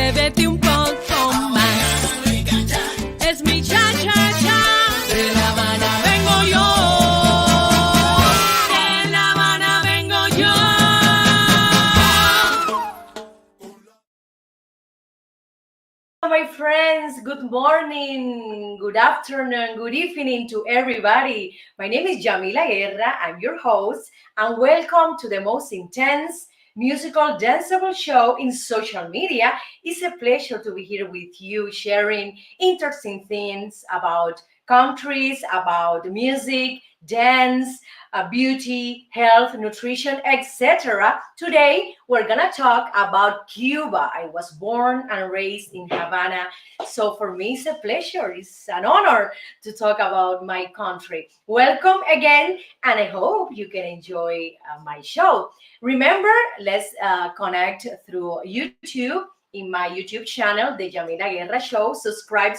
Atrévete un poco más. Es mi cha-cha-cha. De La Habana vengo yo. De La Habana vengo yo. My friends, good morning, good afternoon, good evening to everybody. My name is Yamila Guerra, I'm your host, and welcome to the most intense musical danceable show in social media. It's a pleasure to be here with you, sharing interesting things about countries, about music, dance, beauty, health, nutrition, etc. Today, we're gonna talk about Cuba. I was born and raised in Havana, so for me, it's a pleasure, it's an honor to talk about my country. Welcome again, and I hope you can enjoy my show. Remember, let's connect through YouTube. In my YouTube channel, The Yamila Guerra Show. Subscribe.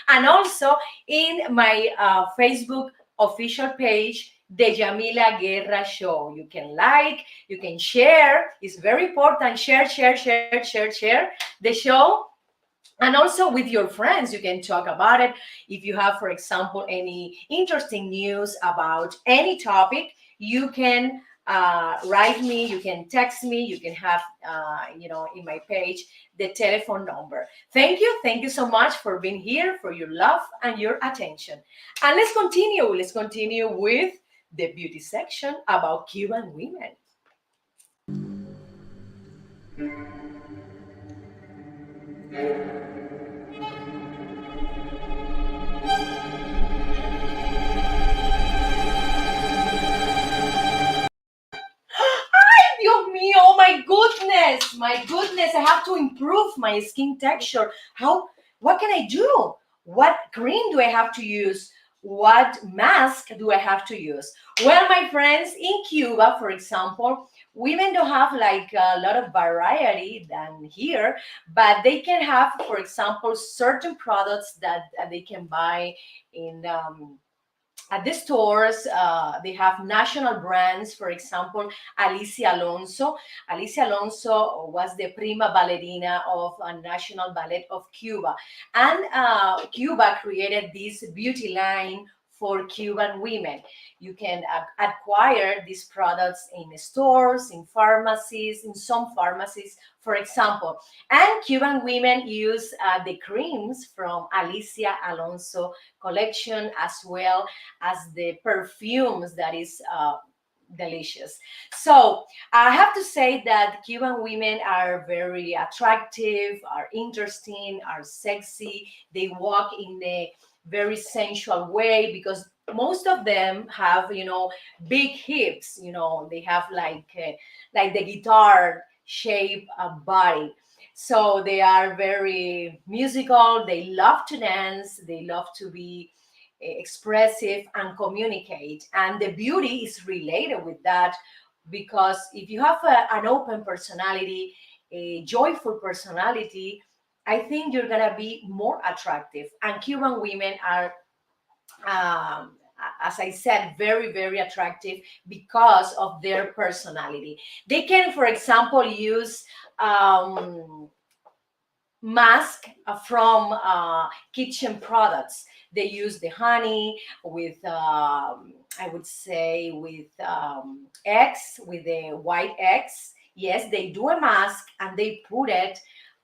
And also in my Facebook official page, The Yamila Guerra Show. You can like, you can share. It's very important. Share the show. And also with your friends, you can talk about it. If you have, for example, any interesting news about any topic, you can write me, you can text me, you can have, in my page, the telephone number. Thank you so much for being here, for your love and your attention. And let's continue with the beauty section about Cuban women. Dios mío, oh my goodness, I have to improve my skin texture. What can I do? What cream do I have to use? What mask do I have to use? Well, my friends, in Cuba, for example, women don't have like a lot of variety than here, but they can have, for example, certain products that they can buy in at the stores. They have national brands. For example, Alicia Alonso was the prima ballerina of a national ballet of Cuba, and Cuba created this beauty line for Cuban women. You can acquire these products in stores, in pharmacies, in some pharmacies, for example. And Cuban women use the creams from Alicia Alonso collection, as well as the perfumes that is delicious. So I have to say that Cuban women are very attractive, are interesting, are sexy. They walk in a very sensual way because most of them have, big hips. They have like the guitar shape body. So they are very musical. They love to dance. They love to be expressive and communicate. And the beauty is related with that, because if you have an open personality, a joyful personality, I think you're gonna be more attractive. And Cuban women are, as I said, very, very attractive because of their personality. They can, for example, use mask from kitchen products. They use the honey with, I would say, with eggs, with the white eggs. Yes, they do a mask and they put it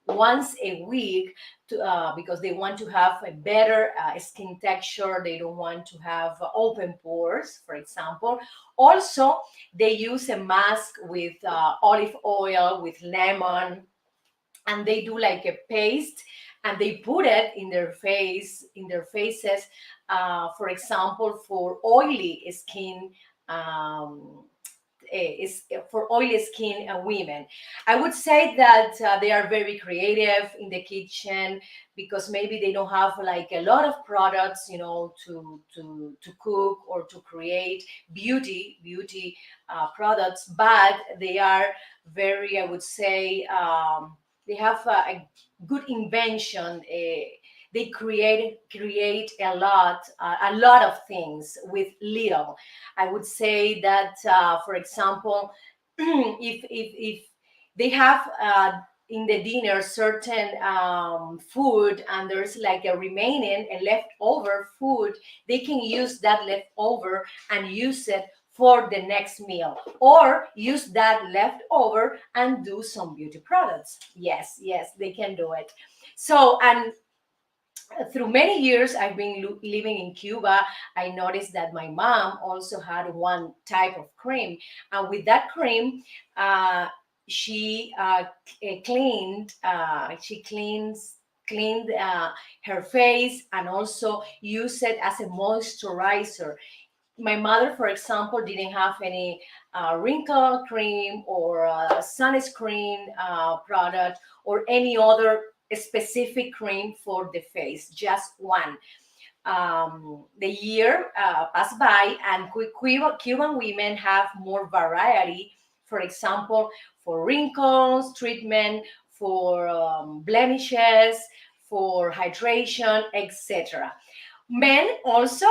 once a week because they want to have a better skin texture. They don't want to have open pores, for example. Also, they use a mask with olive oil, with lemon, and they do like a paste and they put it in their faces, for example, for oily skin, is for oily skin women. I would say that they are very creative in the kitchen because maybe they don't have like a lot of products, to cook or to create beauty products, but they are very, I would say, they have a good invention. They create a lot of things with little. I would say that, for example, if they have in the dinner certain food, and there's like a remaining and leftover food, they can use that leftover and use it for the next meal, or use that leftover and do some beauty products. Yes, yes, they can do it. So, and through many years I've been living in Cuba, I noticed that my mom also had one type of cream, and with that cream, uh, she cleaned her face and also used it as a moisturizer. My mother, for example, didn't have any wrinkle cream or sunscreen product or any other specific cream for the face, just one. The year passed by, and Cuban women have more variety. For example, for wrinkles treatment, for blemishes, for hydration, etc. Men also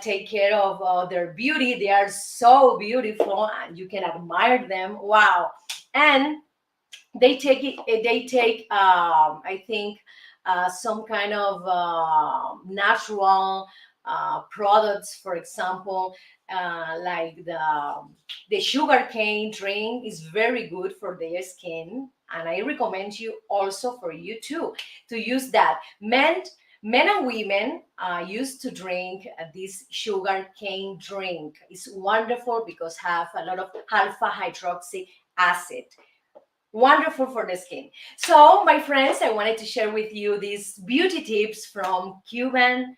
take care of their beauty. They are so beautiful, and you can admire them. Wow. And they take I think some kind of natural products. For example, like the sugar cane drink is very good for their skin, and I recommend you also for you too to use that. Men and women used to drink this sugar cane drink. It's wonderful because have a lot of alpha hydroxy acid, wonderful for the skin. So, my friends, I wanted to share with you these beauty tips from Cuban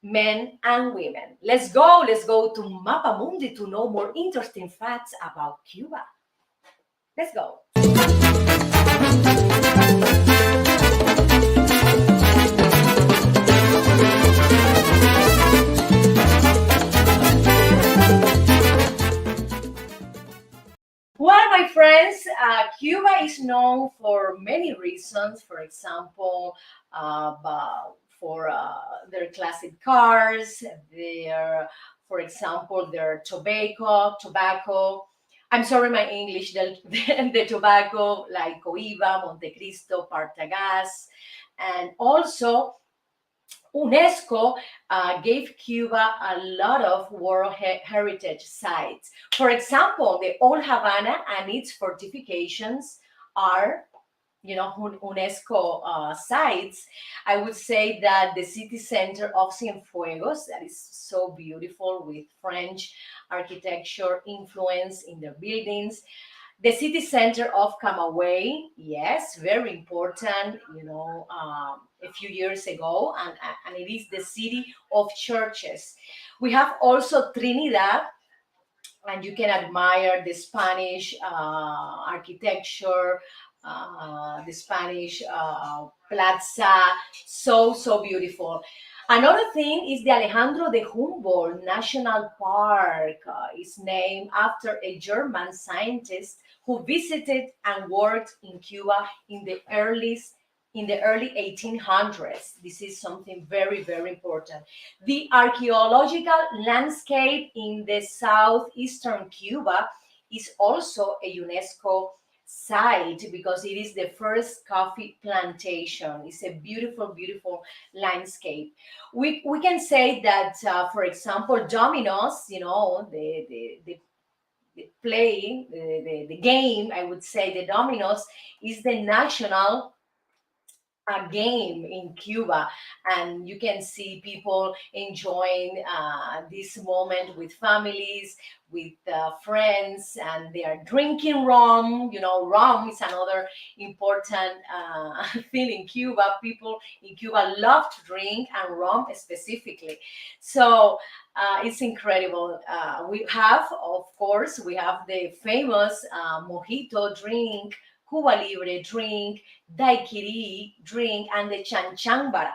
men and women. Let's go to Mapamundi to know more interesting facts about Cuba. Let's go. Well, my friends, Cuba is known for many reasons. For example, for their classic cars, for example, their tobacco. I'm sorry, my English. The tobacco like Coiba, Montecristo, Partagas, and also UNESCO gave Cuba a lot of World Heritage sites. For example, the Old Havana and its fortifications are, UNESCO sites. I would say that the city center of Cienfuegos, that is so beautiful with French architecture influence in their buildings. The city center of Camagüey, yes, very important, a few years ago, and it is the city of churches. We have also Trinidad, and you can admire the Spanish architecture, the Spanish plaza, so beautiful. Another thing is the Alejandro de Humboldt National Park. Is named after a German scientist who visited and worked in Cuba in the early 1800s. This is something very important. The archaeological landscape in the southeastern Cuba is also a UNESCO site because it is the first coffee plantation. It's a beautiful landscape. We can say that, for example, dominoes, the play, the game, I would say the dominoes is the national a game in Cuba, and you can see people enjoying this moment with families, with friends, and they are drinking rum. Rum is another important thing in Cuba. People in Cuba love to drink, and rum specifically. So it's incredible. We have the famous mojito drink, Cuba Libre drink, daiquiri drink, and the chanchangara.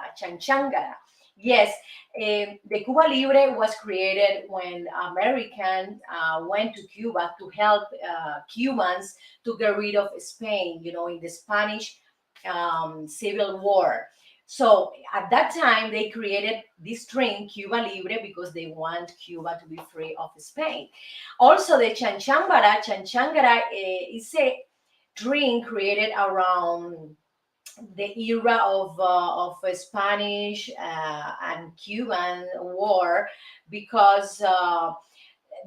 Yes, the Cuba Libre was created when Americans went to Cuba to help Cubans to get rid of Spain, in the Spanish Civil War. So at that time, they created this drink, Cuba Libre, because they want Cuba to be free of Spain. Also, the chanchangara is drink created around the era of Spanish and Cuban war, because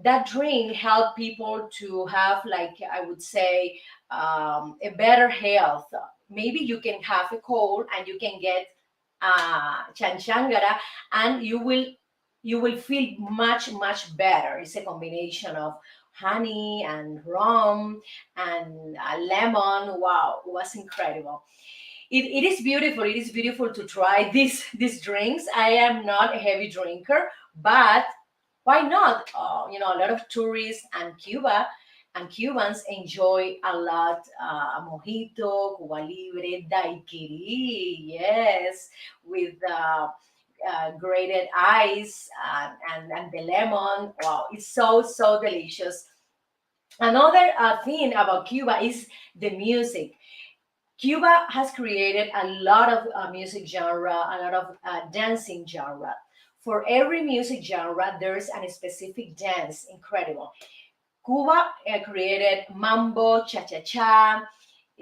that drink helped people to have, like I would say, a better health. Maybe you can have a cold and you can get chanchangara, and you will feel much better. It's a combination of honey and rum and lemon. Wow, it was incredible. It is beautiful. It is beautiful to try these drinks. I am not a heavy drinker, but why not? A lot of tourists and Cubans enjoy a lot mojito, Cuba Libre, daiquiri, yes, with grated ice and the lemon. Wow, it's so delicious. Another thing about Cuba is the music. Cuba has created a lot of music genre, a lot of dancing genre. For every music genre, there's a specific dance. Incredible. Cuba created mambo, cha-cha-cha,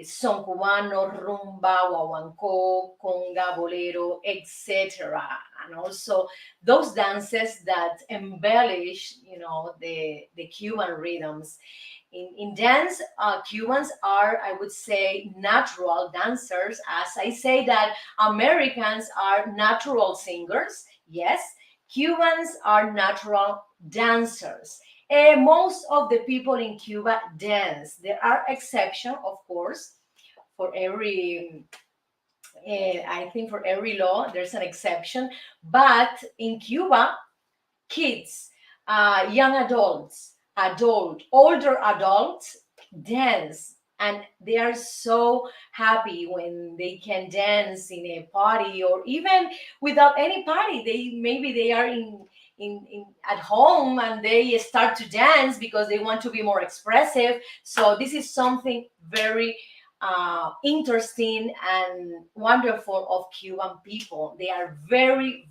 son cubano, rumba, guaguancó, conga, bolero, etc. And also those dances that embellish, the Cuban rhythms. In dance, Cubans are, I would say, natural dancers. As I say that Americans are natural singers, yes, Cubans are natural dancers. Most of the people in Cuba dance. There are exceptions, of course, for every, I think for every law, there's an exception. But in Cuba, kids, young older adults dance, and they are so happy when they can dance in a party, or even without any party. They are in at home and they start to dance because they want to be more expressive. So this is something very interesting and wonderful of Cuban people. They are very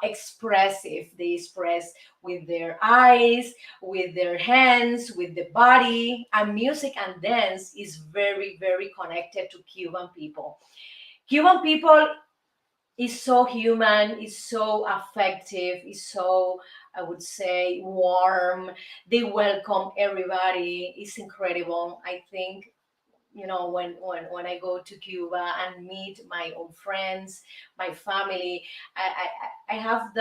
expressive. They express with their eyes, with their hands, with the body, and music and dance is very connected to Cuban people. Cuban people is so human, is so affective, is so, I would say, warm. They welcome everybody. It's incredible. I think, when I go to Cuba and meet my own friends, my family, I have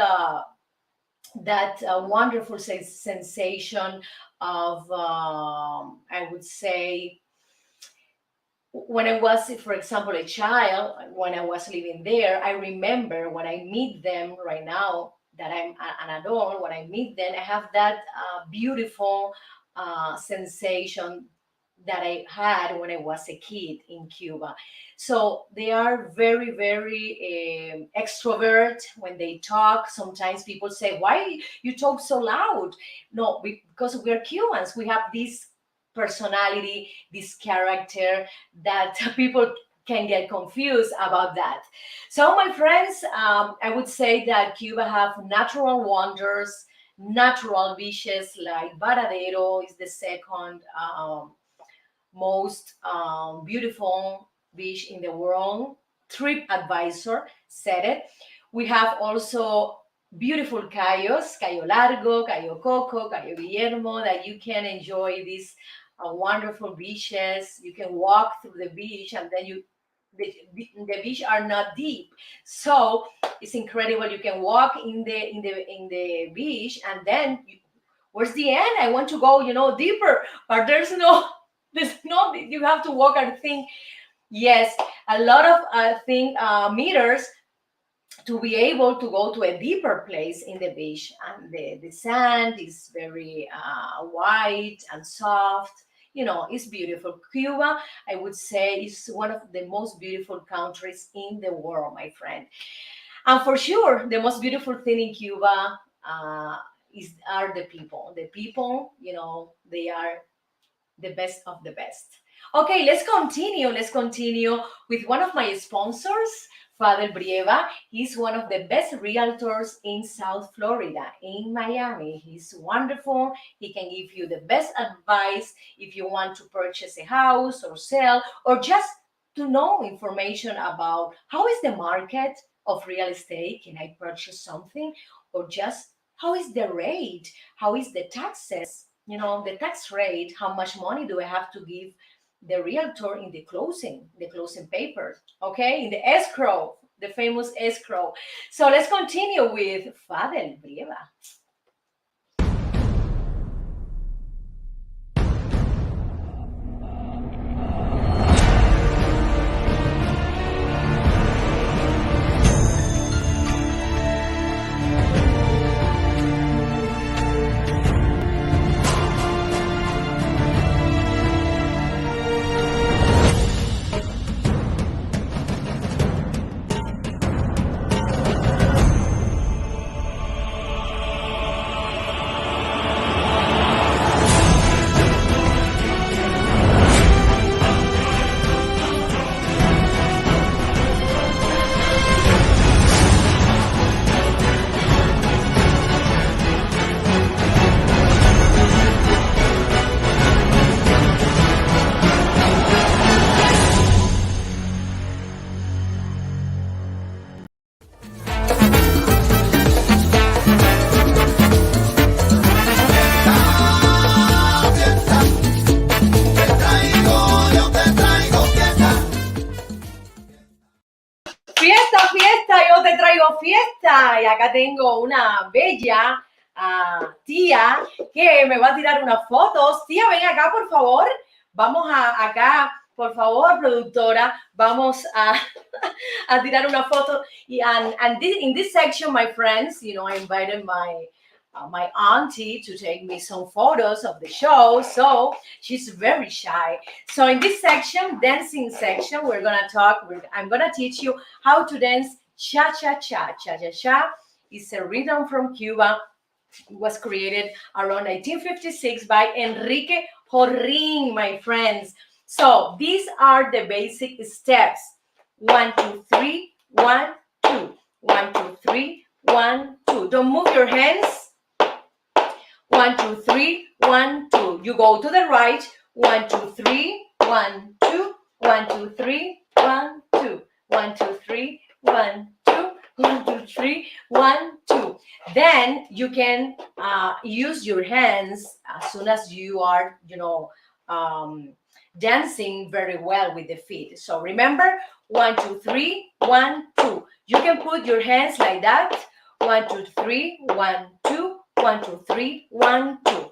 that wonderful sensation of, I would say, when I was, for example, a child, when I was living there, I remember when I meet them right now that I'm an adult. When I meet them, I have that beautiful sensation that I had when I was a kid in Cuba. So they are very extrovert when they talk. Sometimes people say, "Why you talk so loud?" No, because we're Cubans. We have this personality, this character that people can get confused about that. So, my friends, I would say that Cuba have natural wonders, natural beaches like Varadero is the second most beautiful beach in the world. Trip Advisor said it. We have also beautiful cayos, Cayo Largo, Cayo Coco, Cayo Guillermo, that you can enjoy these wonderful beaches. You can walk through the beach, and then the beach are not deep, so it's incredible. You can walk in the beach, and then where's the end? I want to go, deeper, but there's no, you have to walk, I think. Yes, a lot of meters to be able to go to a deeper place in the beach, and the sand is very white and soft. It's beautiful. Cuba, I would say, is one of the most beautiful countries in the world, my friend. And for sure, the most beautiful thing in Cuba are the people. The people, they are the best of the best. Okay, let's continue. Let's continue with one of my sponsors Father Brieva. He's one of the best realtors in South Florida, in Miami. He's wonderful. He can give you the best advice if you want to purchase a house or sell, or just to know information about how is the market of real estate. Can I purchase something? Or just how is the rate? How is the taxes? The tax rate, how much money do I have to give the realtor in the closing papers, okay, in the escrow, the famous escrow. So let's continue with Father Brieva. Fiesta, fiesta, yo te traigo fiesta. Y acá tengo una bella tía que me va a tirar unas fotos. Tía, ven acá, por favor. Vamos acá, por favor, productora. Vamos a, a tirar una foto. In this section, my friends, I invited my auntie to take me some photos of the show. So she's very shy. So in this section, dancing section, I'm gonna teach you how to dance cha-cha-cha. Cha-cha-cha is a rhythm from Cuba. It was created around 1956 by Enrique Jorrin, my friends. So these are the basic steps. 1, 2, 3, 1, 2. 1, 2, 3, 1, 2. Don't move your hands. 1, 2, 3, 1, 2. You go to the right. 1, 2, 3, 1, 2. 1, 2, 3, 1, 2. 1, 2, 3, 1, 2. 1, 2, 3, 1, 2. Then you can use your hands as soon as you are, dancing very well with the feet. So remember, 1, 2, 3, 1, 2. You can put your hands like that. 1, 2, 3, 1, 2. 1, 2, 3, 1, 2.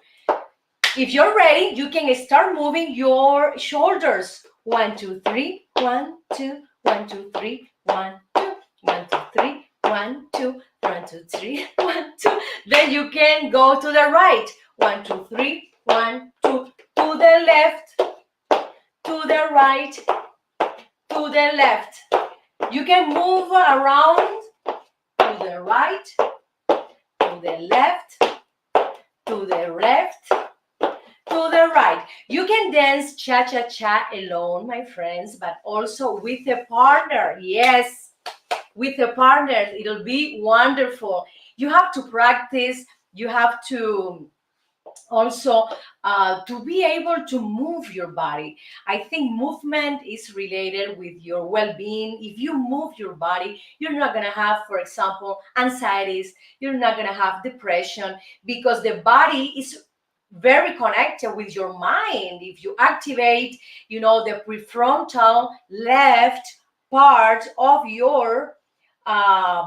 If you're ready, you can start moving your shoulders. 1, 2, 3, 1, 2, 1, 2, 3, 1, 2, 1, 2, 3, 1, 2, 1, 2, 3, 1, 2. Then you can go to the right. 1, 2, 3, 1, 2. To the left, to the right, to the left. You can move around to the right, to the left, to the left, to the right. You can dance cha-cha-cha alone, my friends, but also with a partner. Yes, with a partner, it'll be wonderful. You have to practice. You have to also to be able to move your body. I think movement is related with your well-being. If you move your body, you're not going to have, for example, anxieties. You're not going to have depression, because the body is very connected with your mind. If you activate, the prefrontal left part of your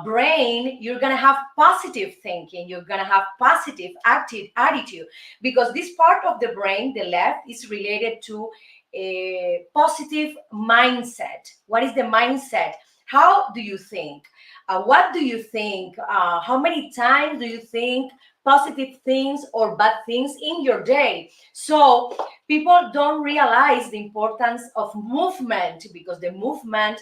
brain, you're gonna have positive thinking. You're gonna have positive active attitude, because this part of the brain, the left, is related to a positive mindset. What is the mindset? How do you think? What do you think? How many times do you think positive things or bad things in your day? So people don't realize the importance of movement, because the movement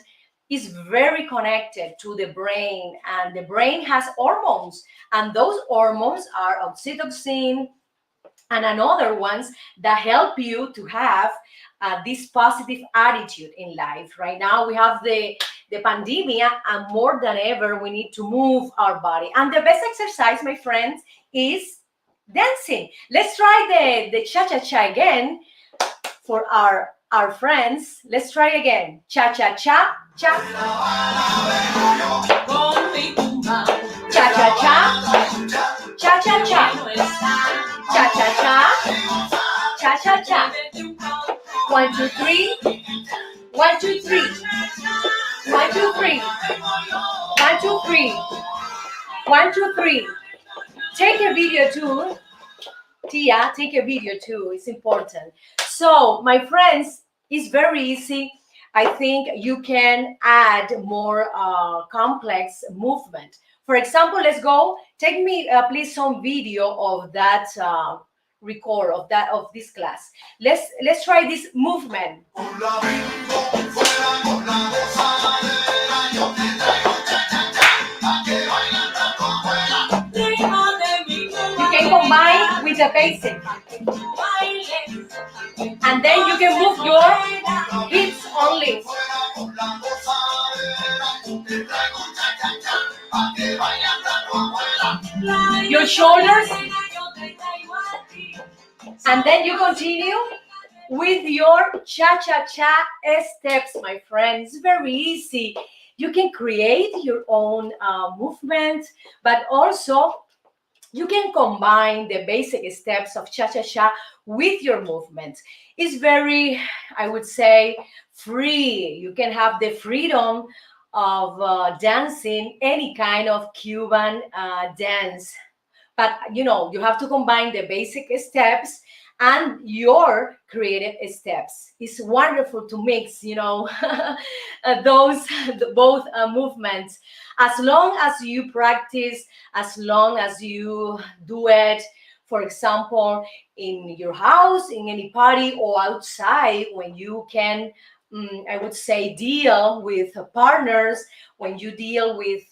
is very connected to the brain, and the brain has hormones, and those hormones are oxytocin and another ones that help you to have this positive attitude in life. Right now we have the the pandemic, and more than ever, we need to move our body. And the best exercise, my friends, is dancing. Let's try the cha-cha-cha again for our friends. Let's try again. Cha-cha-cha, cha. Cha-cha-cha, cha-cha-cha, cha-cha-cha, cha-cha-cha. 1, 2, 3. 1, 2, 3. 1, 2, 3. 1, 2, 3. 1, 2, 3. Take a video too. Tia, take a video too. It's important. So, my friends, it's very easy. I think you can add more complex movement. For example, let's go. Take me, please, some video of that record of this class. Let's try this movement. You can combine with the basic, and then you can move your hips only. Your shoulders, and then you continue with your cha-cha-cha steps, my friends. It's very easy. You can create your own movement, but also you can combine the basic steps of cha-cha-cha with your movement. It's very, I would say, free. You can have the freedom of dancing any kind of Cuban dance. But, you have to combine the basic steps and your creative steps. It's wonderful to mix, those both movements. As long as you practice, as long as you do it, for example, in your house, in any party, or outside, when you can, I would say, deal with partners, when you deal with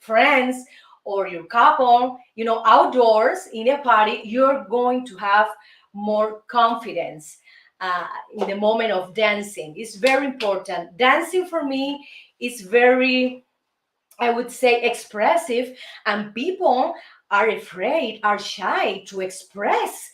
friends or your couple, outdoors in a party, you're going to have more confidence in the moment of dancing. It's very important. Dancing for me is very, I would say, expressive, and people are afraid, are shy to express,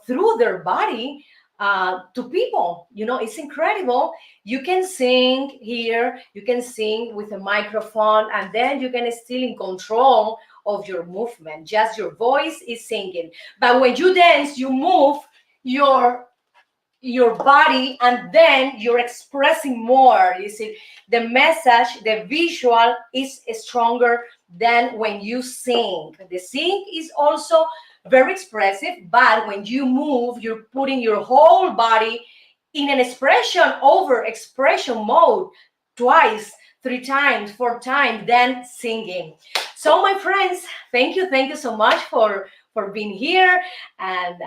through their body to people. It's incredible. You can sing here, you can sing with a microphone, and then you can still in control of your movement. Just your voice is singing. But when you dance, you move your body, and then you're expressing more. You see, the message, the visual is stronger than when you sing. The sing is also very expressive, but when you move, you're putting your whole body in an over expression mode, twice, 3 times, 4 times, then singing. So, my friends, thank you so much for being here, and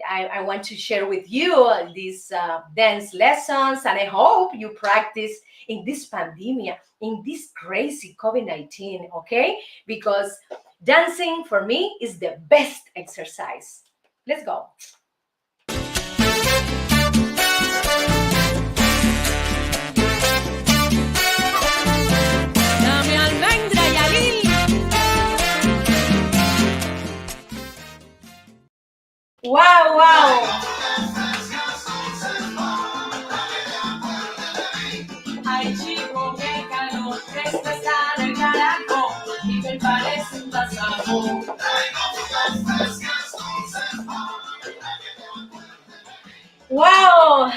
I want to share with you these dance lessons, and I hope you practice in this pandemic, in this crazy COVID-19, okay? Because dancing for me is the best exercise. Let's go. Dame almendra y alil. Wow, wow. Ay, chico, qué calor, esto está en el carajo y me parece un tasajo. Wow,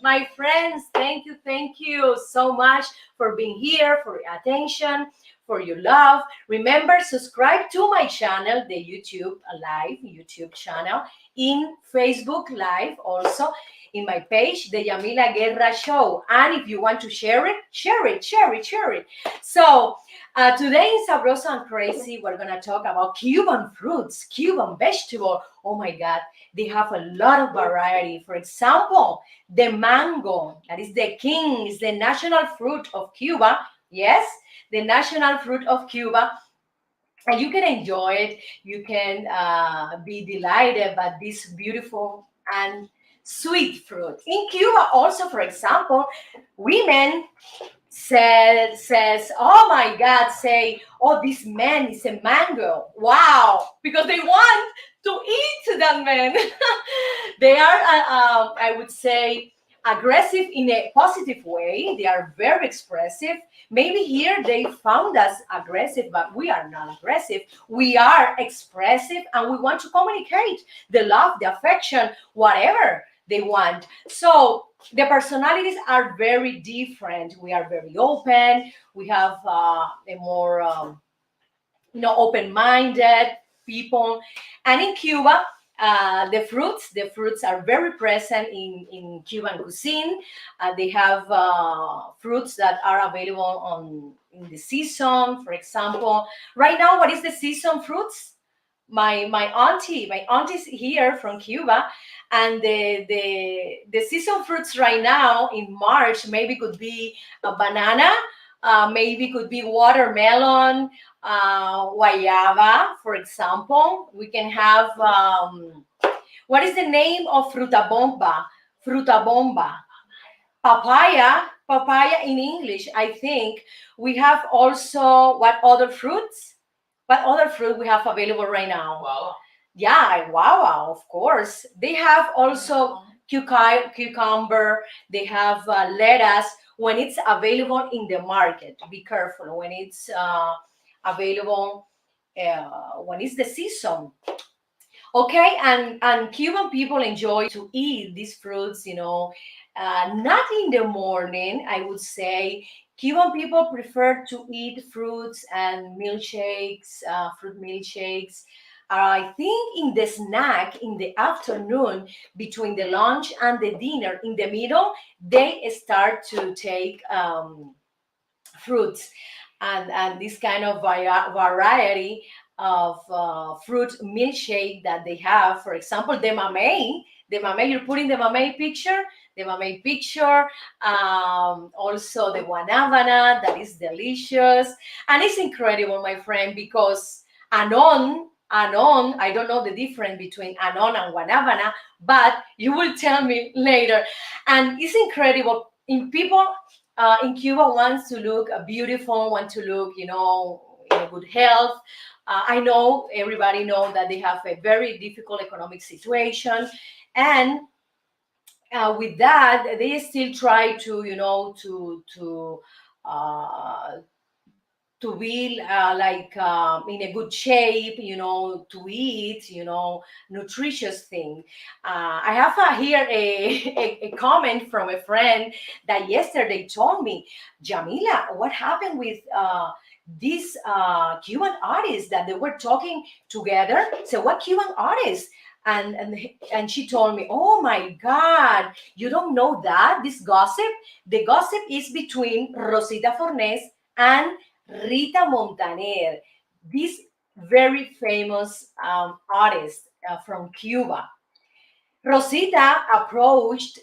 my friends, thank you so much for being here, for your attention, for your love. Remember, subscribe to my channel, the YouTube channel, in Facebook Live, also in my page, the Yamila Guerra Show. And if you want to share it, share it. So today in Sabroso and Crazy, we're going to talk about Cuban fruits, Cuban vegetable. Oh my God, they have a lot of variety. For example, the mango, that is the king, is the national fruit of Cuba. Yes, the national fruit of Cuba. And you can enjoy it. You can be delighted by this beautiful and sweet fruit. In Cuba also, for example, women says, oh my God, say, oh, this man is a mango. Wow, because they want to eat that man. They are, I would say, aggressive in a positive way. They are very expressive. Maybe here they found us aggressive, but we are not aggressive. We are expressive and we want to communicate the love, the affection, whatever they want. So the personalities are very different. We are very open. We have a more open-minded people. And in Cuba, the fruits are very present in Cuban cuisine. They have fruits that are available on in the season. For example, right now, what is the season fruits? My auntie's here from Cuba, and the season fruits right now in March maybe could be a banana, maybe could be watermelon, guayaba, for example. We can have what is the name of fruta bomba? Fruta bomba. Papaya in English, I think. We have also what other fruits? What other fruit we have available right now? Wow. Yeah, wow, of course. They have also cucumber. They have lettuce when it's available in the market. Be careful when it's available when it's the season. Okay, and Cuban people enjoy to eat these fruits, not in the morning, I would say. Cuban people prefer to eat fruits and milkshakes, fruit milkshakes. I think in the snack in the afternoon, between the lunch and the dinner, in the middle, they start to take fruits, and this kind of variety of fruit milkshake that they have. For example, the mamey, you're putting the mamey picture, also the guanabana, that is delicious. And it's incredible, my friend, because anon, I don't know the difference between anon and guanabana, but you will tell me later. And it's incredible. In people in Cuba wants to look beautiful, want to look, in a good health. I know everybody know that they have a very difficult economic situation, and with that, they still try to, uh, to be like in a good shape, to eat, nutritious thing. I have here a comment from a friend that yesterday told me, Jamila, what happened with these Cuban artists that they were talking together? So what Cuban artists? And she told me, oh my God, you don't know that this gossip? The gossip is between Rosita Fornes and Rita Montaner, this very famous artist from Cuba. Rosita approached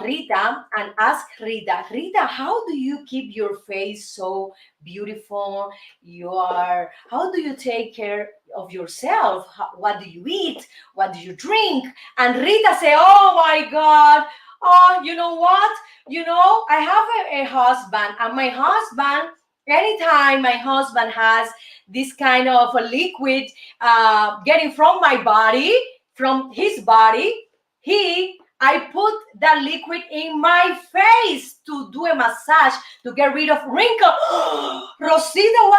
Rita and asked Rita, how do you keep your face so beautiful? How do you take care of yourself? What do you eat? What do you drink? And Rita said, oh my God, oh, you know what? I have a husband, and my husband, anytime my husband has this kind of a liquid getting from my body, from his body, I put that liquid in my face to do a massage to get rid of wrinkle. Rosita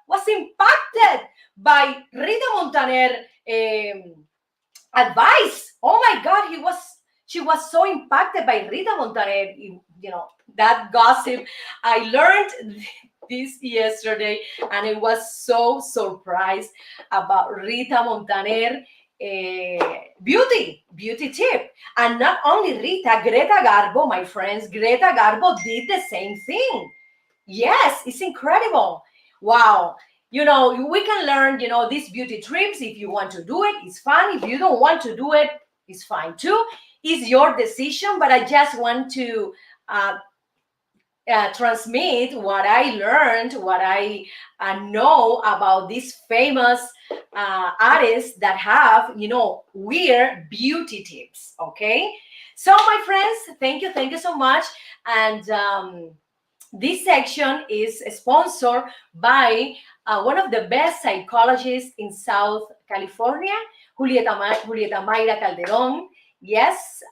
was impacted by Rita Montaner advice. Oh my God, she was so impacted by Rita Montaner. That gossip. I learned this yesterday, and I was so surprised about Rita Montaner beauty tip. And not only Rita, Greta Garbo, my friends, Greta Garbo did the same thing. Yes, it's incredible. Wow. We can learn, these beauty trips. If you want to do it, it's fun. If you don't want to do it, it's fine too. It's your decision, but I just want to transmit what I learned, what I know about these famous artists that have, weird beauty tips. Okay. So, my friends, thank you so much. And This section is sponsored by one of the best psychologists in South California, Julieta Mayra Calderon. Yes,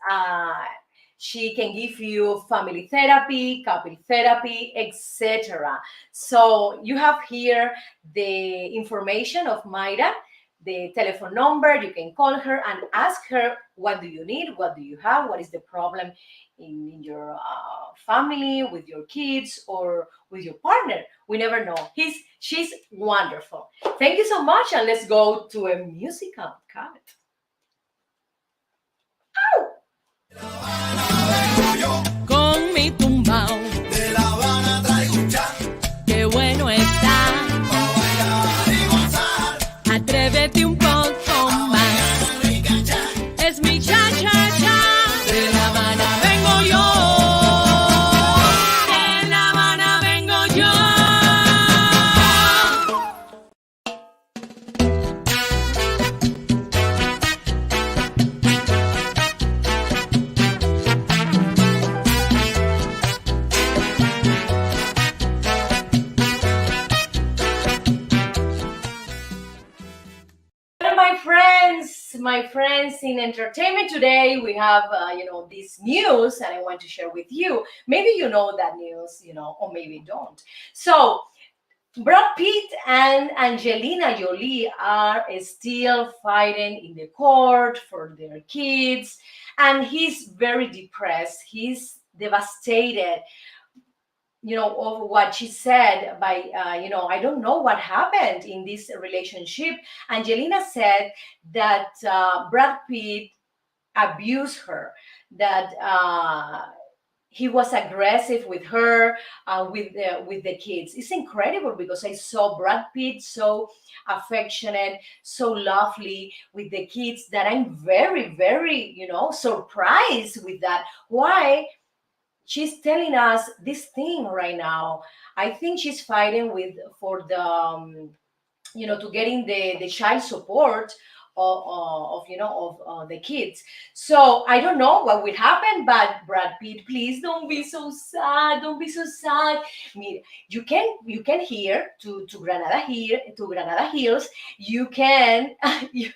she can give you family therapy, couple therapy, etc. So you have here the information of Mayra, the telephone number. You can call her and ask her, what do you need, what do you have, what is the problem in your family, with your kids, or with your partner. We never know. She's wonderful. Thank you so much, and let's go to a musical cut. Con mi tumbao, De La Habana traigo un cha, qué bueno está. pa' bailar y gozar. Atrévete un poco más. Rica cha, Es mi cha cha cha. De La Habana vengo yo. De La Habana vengo yo. Well, my friends in entertainment today, we have this news, and I want to share with you. Maybe you know that news, or maybe don't. So Brad Pitt and Angelina Jolie are still fighting in the court for their kids, and he's very depressed. He's devastated, of what she said by, I don't know what happened in this relationship. Angelina said that Brad Pitt abused her, that he was aggressive with her, with the kids. It's incredible because I saw Brad Pitt so affectionate, so lovely with the kids, that I'm very, very, surprised with that. Why? She's telling us this thing right now. I think she's fighting with for the to getting the child support of the kids. So I don't know what will happen, but Brad Pitt, please don't be so sad. Don't be so sad. Mira, you can hear to Granada here to Granada Hills. You can you,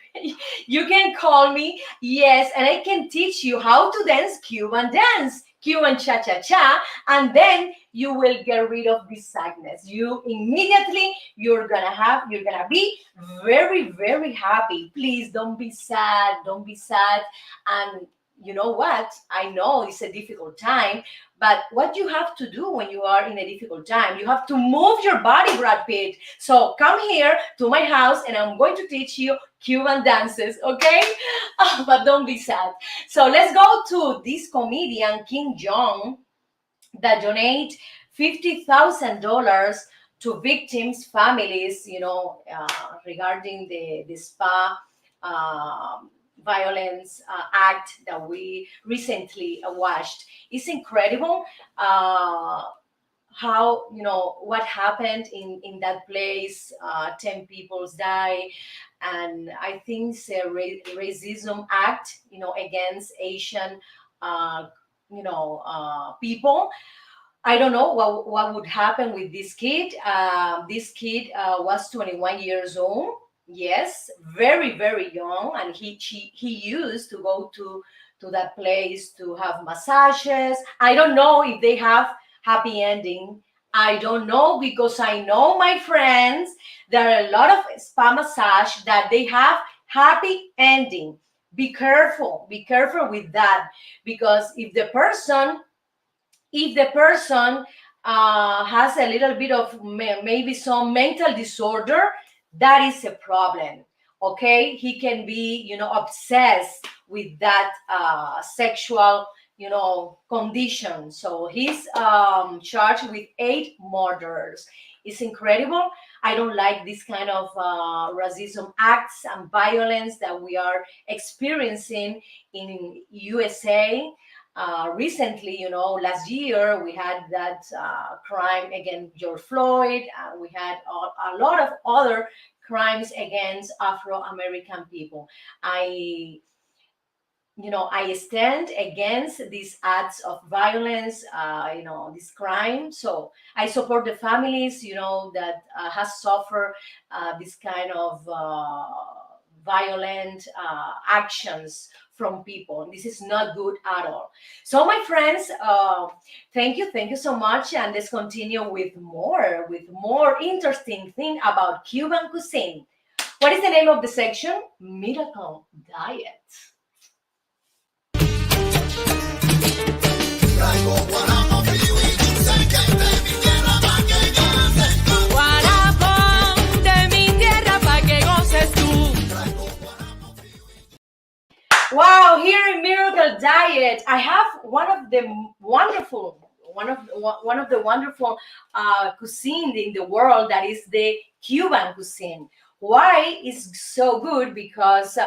you can call me, yes, and I can teach you how to dance, Cuban cha cha cha, and then you will get rid of this sadness. You immediately you're gonna be very, very happy. Please don't be sad. Don't be sad. And you know what? I know it's a difficult time, but what you have to do when you are in a difficult time, you have to move your body, Brad Pitt. So come here to my house and I'm going to teach you Cuban dances, okay? But don't be sad. So let's go to this comedian, King Jong, that donate $50,000 to victims' families, regarding the spa violence act that we recently watched. It's incredible how, what happened in that place. 10 people die, and I think it's a racism act, against Asian people. I don't know what would happen with this kid. This kid was 21 years old. Yes, very, very young, and he used to go to that place to have massages. I don't know if they have happy ending. I don't know, because I know, my friends, there are a lot of spa massage that they have happy ending. Be careful with that, because if the person has a little bit of maybe some mental disorder, that is a problem. Okay, he can be, obsessed with that sexual, condition. So he's charged with 8 murders. It's incredible. I don't like this kind of racism acts and violence that we are experiencing in USA. Recently, last year we had that crime against George Floyd. We had a lot of other crimes against Afro American people. I I stand against these acts of violence, this crime. So I support the families, that has suffered this kind of violent actions from people. This is not good at all. So, my friends, thank you so much, and let's continue with more interesting thing about Cuban cuisine. What is the name of the section? Miracle Diet. Traigo guaramo frío y dulce que es de mi tierra pa' que goces tú. Guarapo de mi tierra pa' que goces tú. Traigo guaramo frío y Wow, here in Miracle Diet, I have one of the wonderful cuisine in the world, that is the Cuban cuisine. Why is so good? Because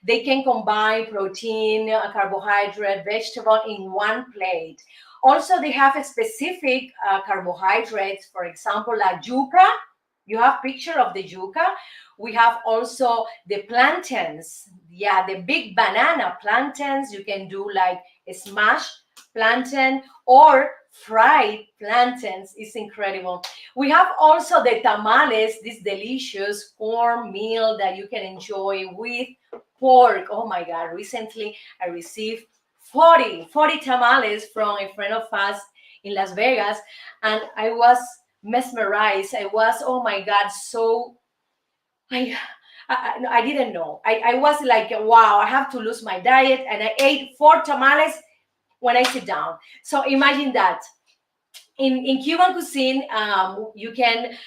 they can combine protein, carbohydrate, vegetable in one plate. Also, they have a specific carbohydrates, for example, like yuca. You have picture of the yuca. We have also the plantains. Yeah, the big banana plantains. You can do like a smashed plantain or fried plantains. It's incredible. We have also the tamales, this delicious corn meal that you can enjoy with pork. Oh my God, recently I received 40 tamales from a friend of us in Las Vegas, and I was mesmerized. I was, oh my God, so I I didn't know. I was like, wow, I have to lose my diet, and I ate 4 tamales when I sit down. So imagine that. In Cuban cuisine, you can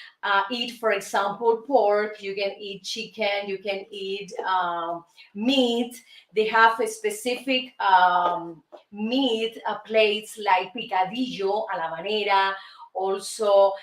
eat, for example, pork, you can eat chicken, you can eat meat. They have a specific meat plates like picadillo a la manera. Also,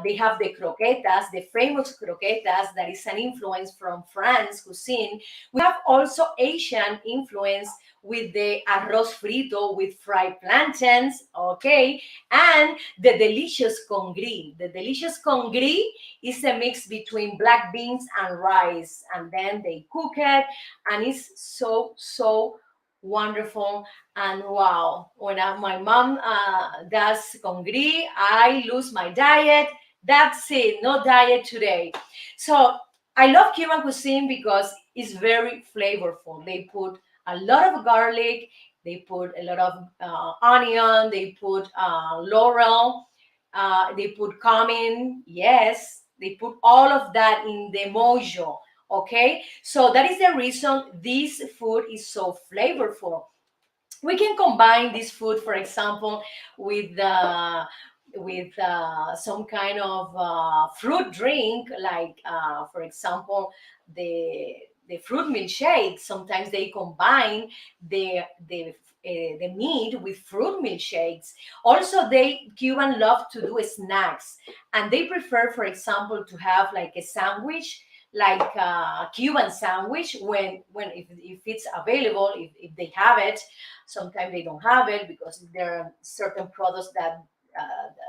they have the croquetas, the famous croquetas, that is an influence from France cuisine. We have also Asian influence with the arroz frito with fried plantains, okay, and the delicious congri. The delicious congri is a mix between black beans and rice, and then they cook it, and it's so wonderful. And wow, when my mom does congri, I lose my diet. That's it, no diet today. So I love Cuban cuisine because it's very flavorful. They put a lot of garlic, they put a lot of onion, they put laurel, they put cumin. Yes, they put all of that in the mojo. Okay, so that is the reason this food is so flavorful. We can combine this food, for example, with some kind of fruit drink, like for example, the the fruit milkshake. Sometimes they combine the meat with fruit milkshakes. Also, they Cuban love to do snacks, and they prefer, for example, to have like a sandwich, like a Cuban sandwich, when if it's available, if they have it. Sometimes they don't have it because there are certain products that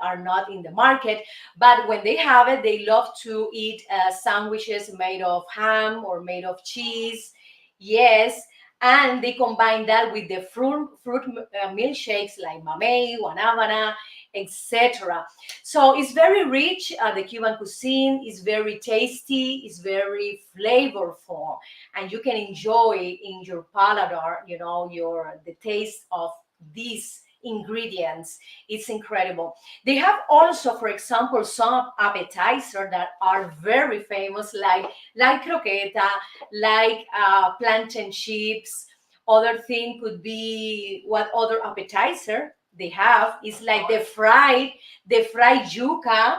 are not in the market. But when they have it, they love to eat sandwiches made of ham or made of cheese. Yes. And they combine that with the fruit milkshakes like mamey, guanabana, etc. So it's very rich. The Cuban cuisine is very tasty. It's very flavorful, and you can enjoy in your paladar, your the taste of these ingredients. It's incredible. They have also, for example, some appetizer that are very famous, like croqueta, like plantain chips. Other thing could be, what other appetizer they have is like the fried yuca,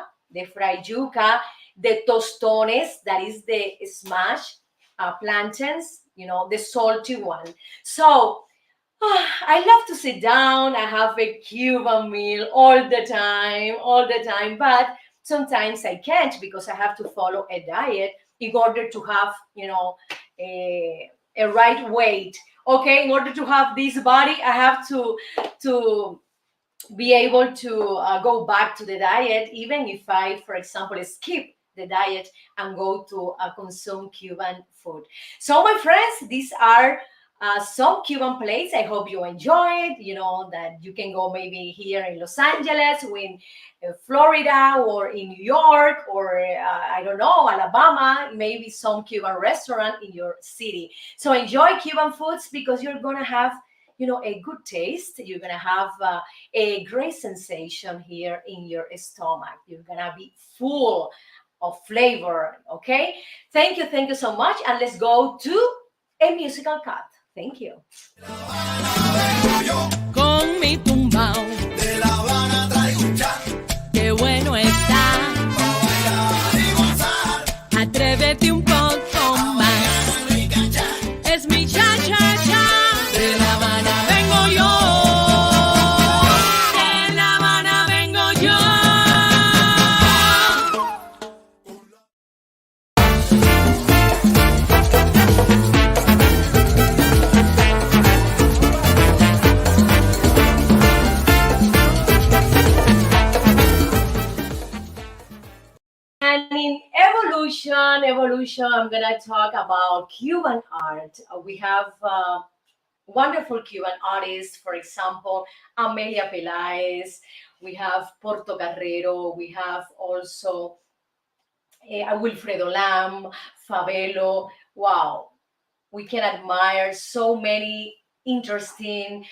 the tostones, that is the smash plantains, the salty one. So I love to sit down. I have a Cuban meal all the time, but sometimes I can't because I have to follow a diet in order to have, a right weight. Okay, in order to have this body, I have to be able to go back to the diet, even if I, for example, skip the diet and go to consume Cuban food. So, my friends, these are some Cuban place. I hope you enjoy it. You know that you can go maybe here in Los Angeles, or in Florida, or in New York, or I don't know, Alabama. Maybe some Cuban restaurant in your city. So enjoy Cuban foods because you're gonna have a good taste. You're gonna have a great sensation here in your stomach. You're gonna be full of flavor. Okay. Thank you so much. And let's go to a musical cut. Thank you. Con mi tumbao, De La Habana traigo un chat qué bueno está. para bailar y gozar. Atrévete un poco más. Rica chat. Es mi cha cha cha. De La Habana vengo yo. De La Habana vengo yo. And in evolution, I'm gonna talk about Cuban art. We have wonderful Cuban artists, for example, Amelia Peláez. We have Porto Carrero. We have also Wilfredo Lam, Fabelo. Wow, we can admire so many interesting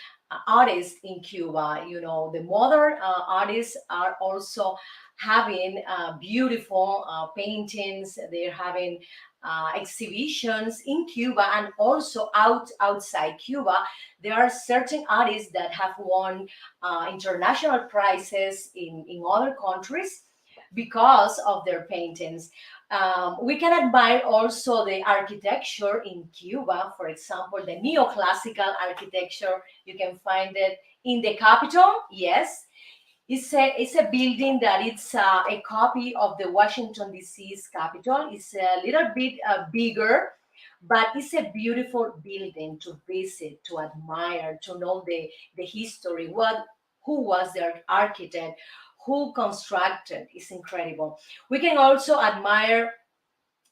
artists in Cuba. The modern artists are also having beautiful paintings. They're having exhibitions in Cuba and also outside Cuba. There are certain artists that have won international prizes in other countries because of their paintings. We can admire also the architecture in Cuba. For example, the neoclassical architecture. You can find it in the Capitol. Yes, it's a building that it's a copy of the Washington D.C.'s Capitol. It's a little bit bigger, but it's a beautiful building to visit, to admire, to know the history. Who was their architect? Who constructed? It's incredible. We can also admire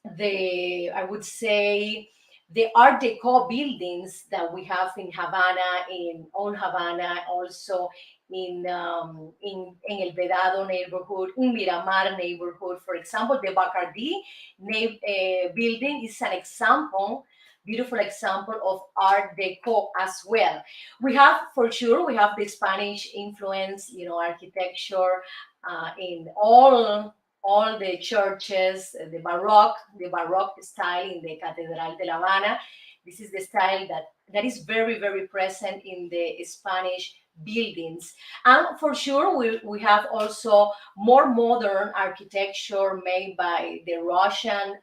I would say, the Art Deco buildings that we have in Havana, in old Havana, also in El Vedado neighborhood, in Miramar neighborhood. For example, the Bacardi building is an example, beautiful example of Art Deco as well. We have the Spanish influence, architecture in all the churches, the Baroque style in the Catedral de La Habana. This is the style that is very, very present in the Spanish buildings. And for sure, we have also more modern architecture made by the Russian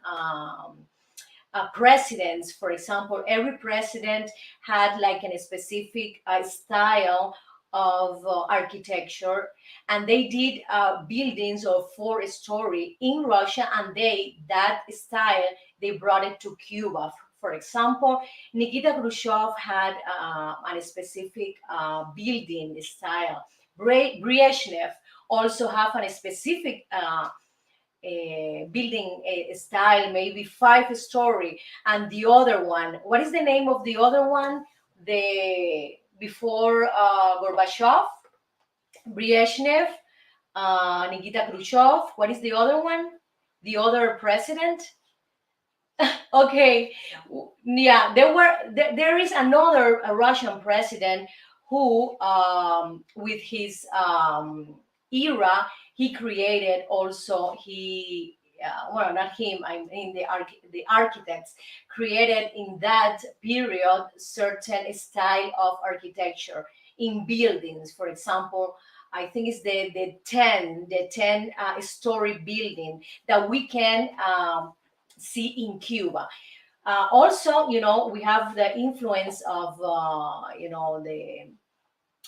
presidents. For example, every president had like a specific style of architecture, and they did buildings of 4 story in Russia, and that style they brought it to Cuba. For example, Nikita Khrushchev had a specific building style. Brezhnev also have a specific building style, maybe 5 story. And the other one, what is the name of the other one? The Before Gorbachev, Brezhnev, Nikita Khrushchev. What is the other one? The other president? Okay, yeah, there is another Russian president who, with his era, he created also well, not him. I mean the architects created in that period certain style of architecture in buildings. For example, I think it's the ten story building that we can see in Cuba. Also, we have the influence of the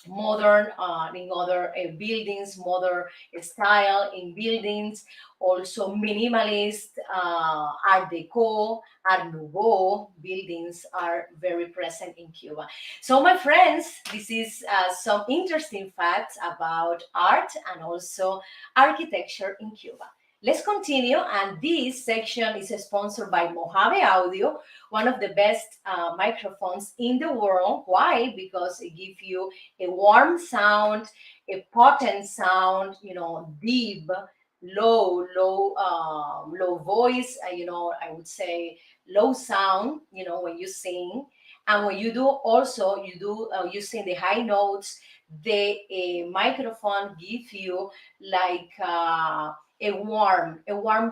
modern in other buildings, modern style in buildings, also minimalist, Art Deco, Art Nouveau buildings are very present in Cuba. So, my friends, this is some interesting facts about art and also architecture in Cuba. Let's continue. And this section is sponsored by Mojave Audio, one of the best microphones in the world. Why? Because it gives you a warm sound, a potent sound, deep, low voice, I would say low sound, when you sing. And when you do also, you sing the high notes, the microphone gives you like a warm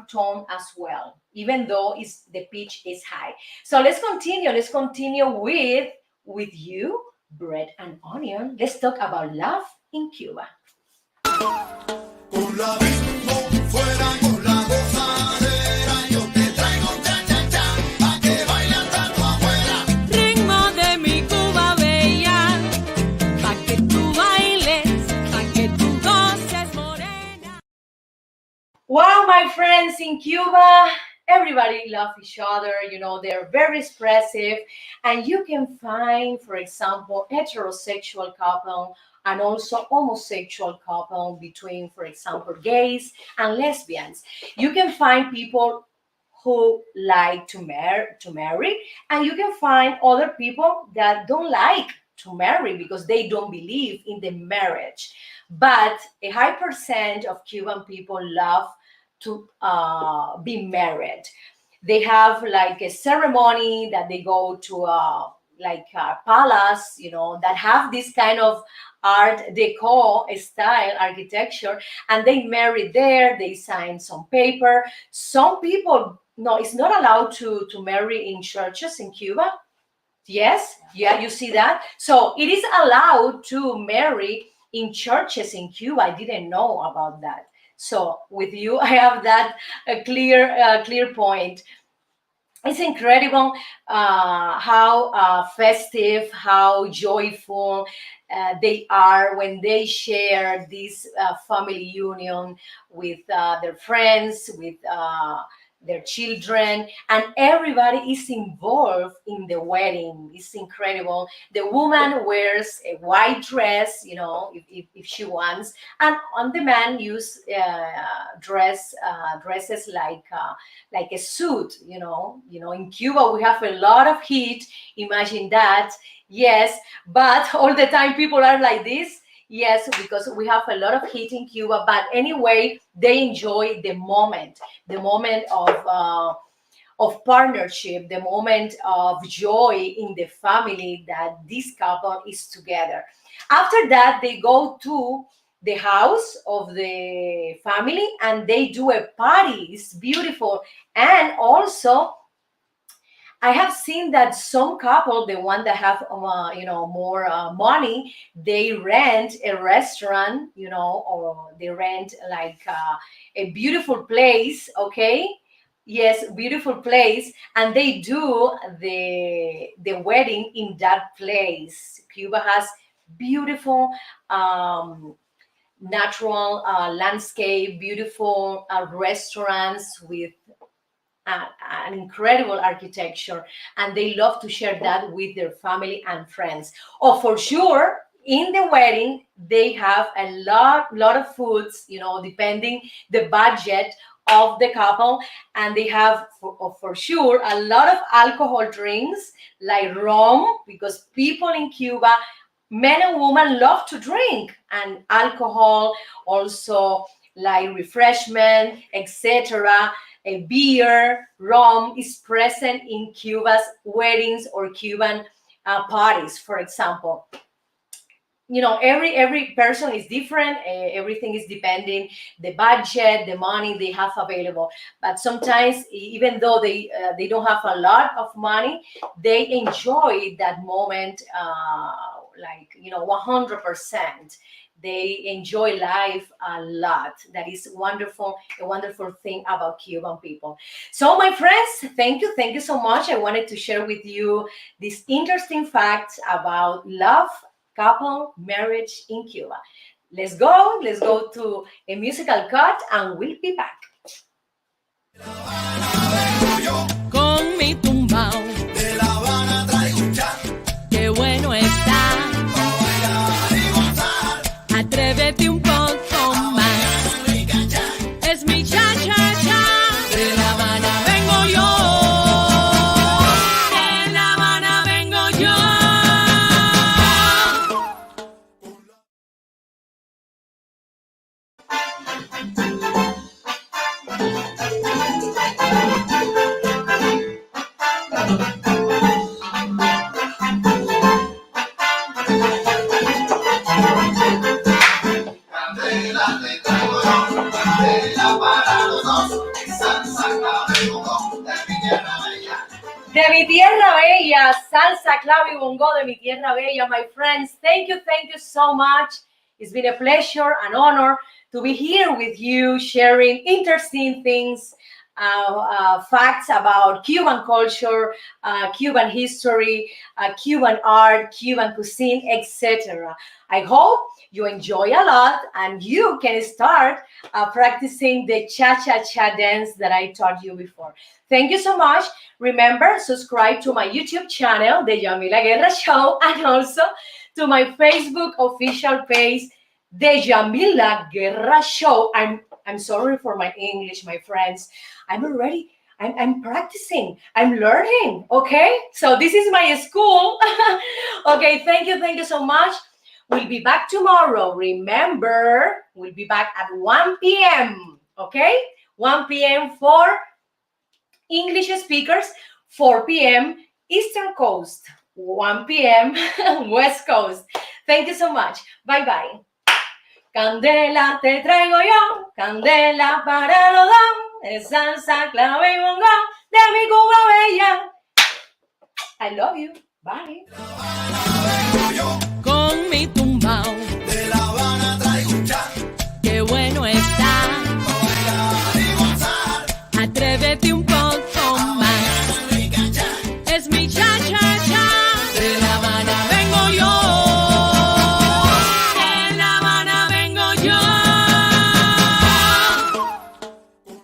tone as well, even though the pitch is high. So let's continue. Let's continue with you, bread and onion. Let's talk about love in Cuba. Con la bimbo fuera con la gozadera, yo te traigo cha cha cha, pa' que bailan tanto afuera. Ritmo de mi Cuba bella, pa' que tú bailes, pa' que tú goces, morena. Wow, my friends, in Cuba, everybody loves each other. They're very expressive, and you can find, for example, heterosexual couple and also homosexual couple between, for example, gays and lesbians. You can find people who like to marry, and you can find other people that don't like to marry because they don't believe in the marriage. But a high percent of Cuban people love to be married. They have like a ceremony that they go to like a palace, that have this kind of art deco style architecture, and they marry there. They sign some paper. Some people, no, it's not allowed to marry in churches in Cuba. Yes, yeah, you see that. So it is allowed to marry in churches in Cuba. I didn't know about that. So with you, I have that a clear point. It's incredible how festive, how joyful they are when they share this family union with their friends, with their children, and everybody is involved in the wedding. It's incredible. The woman wears a white dress, if she wants, and on the man use dresses like a suit. In Cuba we have a lot of heat. Imagine that. Yes, but all the time people are like this. Yes, because we have a lot of heat in Cuba, but anyway, they enjoy the moment of partnership, the moment of joy in the family that this couple is together. After that, they go to the house of the family and they do a party. It's beautiful. And also, I have seen that some couple, the one that have more money, they rent a restaurant, or they rent like a beautiful place. Okay, yes, beautiful place, and they do the wedding in that place. Cuba has beautiful natural landscape, beautiful restaurants with an incredible architecture, and they love to share that with their family and friends. Oh, for sure, in the wedding they have a lot of foods, depending the budget of the couple, and they have for sure a lot of alcohol drinks like rum, because people in Cuba, men and women, love to drink, and alcohol also like refreshment, etc. A beer, rum is present in Cuba's weddings or Cuban parties, for example. Every person is different. Everything is depending the budget, the money they have available. But sometimes, even though they don't have a lot of money, they enjoy that moment, 100%. They enjoy life a lot. That is wonderful, a wonderful thing about Cuban people. So, my friends, thank you so much. I wanted to share with you these interesting facts about love, couple, marriage in Cuba. Let's go to a musical cut and we'll be back. Con mi tumbao, De La Habana traigo un cha, qué bueno está. pa' bailar y gozar. Atrévete un poco más. Rica cha, Es mi cha cha te traigo yo, candela para los dos, en salsa clave y bongo de mi tierra bella. De mi tierra bella, salsa, clave y bongo de mi tierra bella, my friends. Thank you so much. It's been a pleasure, an honor to be here with you, sharing interesting things, facts about Cuban culture, Cuban history, Cuban art, Cuban cuisine, etc. I hope you enjoy a lot and you can start practicing the cha-cha-cha dance that I taught you before. Thank you so much. Remember, subscribe to my YouTube channel, The Yamila Guerra Show, and also to my Facebook official page, The Yamila Guerra Show. I'm sorry for my English, my friends. I'm practicing. I'm learning. Okay? So this is my school. Okay, thank you so much. We'll be back tomorrow. Remember, we'll be back at 1 p.m. Okay? 1 p.m. for English speakers, 4 p.m. Eastern Coast, 1 p.m. West Coast. Thank you so much. Bye-bye. Candela te traigo yo, candela para los dos, es salsa, clave y bongo de mi Cuba bella. I love you. Bye. Con mi